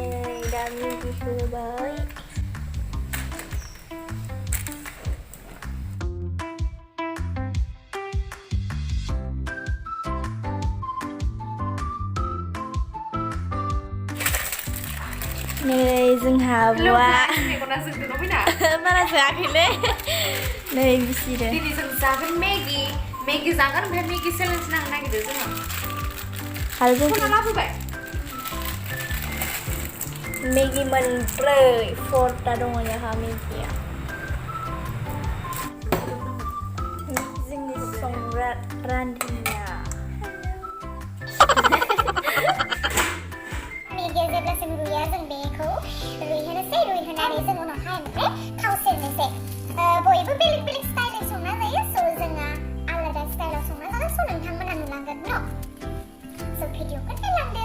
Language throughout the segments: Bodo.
Này đã Megi होबाय Này जोंहा बुआ बारा जायाखैलै नै बिसिरो दिनै जों जागोन मेगि जागोन ओमफ्राय मेगि चेलेन्ज नांनो नागिरदों जोङो आरो जों फना लाबोबाय मेगि मोनब्रै 4टा दङ जोंहा मेगिया जोंनि संग्रा रान्दिनिया मेगिया जेब्लासिम रुया जों बेखौ रुइहोनोसै रुइहोनानै जों उनावहाय ओमफ्राय थाव सेरनोसै बयबो बेलेग बेलेग स्टाइलजों संना जायो स' जोङो आलादा स्टाइलाव संना जागोन स' नोंथांमोना नुलांगोन न' स' भिडिअखौ नायलांदो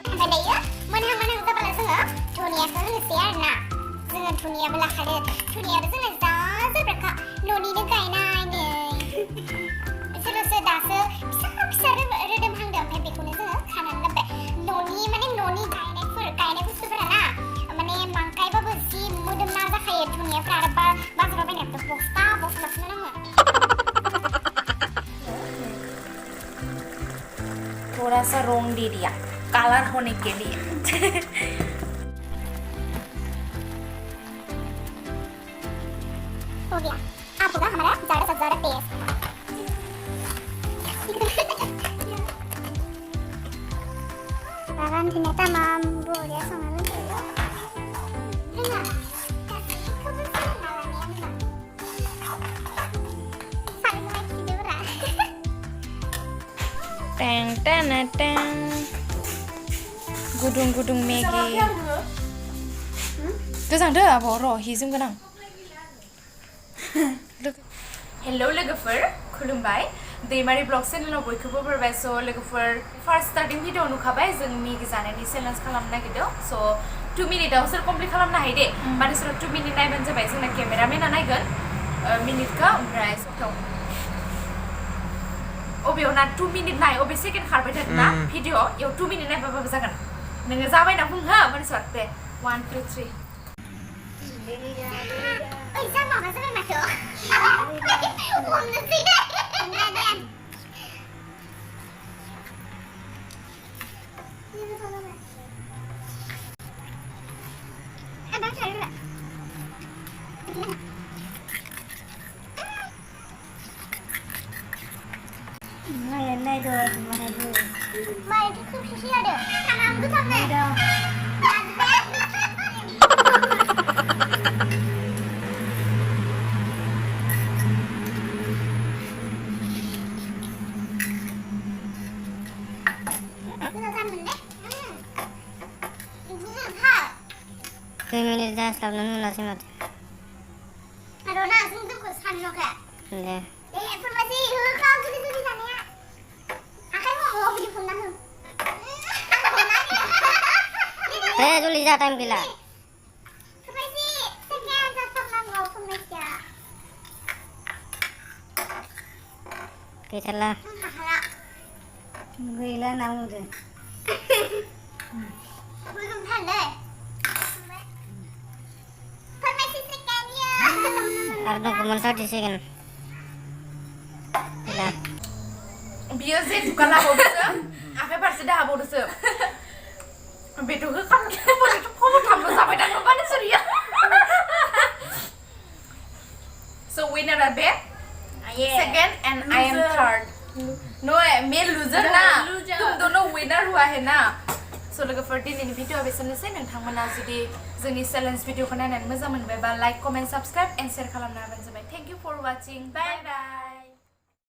ओमफ्राय दायो मोनहां जाब्ला जोङो धनियाखौ होनोसै आरोना जोङो धनियाबो लाखादो धनियाबो जोंना जा जोबोरखा न'निनो गायनाय नै सोरबासो दासो फिसा रोदोमहांदो ओमफ्राय बेखौनो जोङो खानानै लाबोबाय न'नि गायनाय बुस्थुफोरा ना माने बांद्रायबाबो जि मोदोमना जाखायो धनियाफ्रा आरो बाजाराव बायनायफ्रा बस्तासो नाङो थोड़ा सा रंग दे दिया कलर होने के लिए हो गया आप होगा हमारा ज़्यादा से ज़्यादा test Bagan sini tamam boleh sama dulu. Enggak. Teng teng teng Gudung Megi गोजांदो आब' र' हिजों गोनां हेलौ लोगोफोर खुलुमबाय दैमारि ब्लग चेनेलाव बयखौबो बरायबाय स' लोगोफोर फार्स्ट स्टार्टिं भिडिअ नुखाबाय जों मेगि जानायनि चेलेन्ज खालामनो नागिरदों स' 2 मिनिटावसो कमप्लिट खालामनो हायो दे मानसिफोरा 2 मिनिट नायबानो जाबाय जोंना केमेरामेना नायगोन मिनिटखौ ओमफ्राय अबेयाव ना 2 मिनिट नाय अबे सेकेन्ड खारबाय थागोन ना भिडिअ इयाव 2 मिनिट नायबाबो जागोन नोङो जाबाय ना बुं हो मानसिफोर दे 1 2 3 Oi, sama masa kan masuk? Sih deh. Abang cari dulu. Này rồi, này rồi. Mày cái không xí ada. Tangan gue sampai. Ada. Minit dah sebelum nasi mati. Aduh, nah, sungguh kok sana kak. Ya. Informasi, kau sudah di sana ya. Akan mau beli punah. Juli जा time Qila. Informasi, sekian jatuh nangau informasi. Kita lah. Gila namu deh. Belum pandai. Ardo komentar di sini. Tidak. Biar sih bukan labu besar. Apa pasti dah labu besar. Betul ke kan? Kamu tambah sampai dan lupa nih Surya. So winner Abe, second and I am third. No, मैं loser ना. तुम दोनों winner हुआ है ना. So लोगोफोर दिनैनि भिडिअ बेसेनोसै नोंथांमोना जुदि जोंनि चेलेन्ज भिडिअखौ नायनानै मोजां मोनबायबा like comment subscribe and share खालामनो हाबानो जाबाय thank you for watching bye bye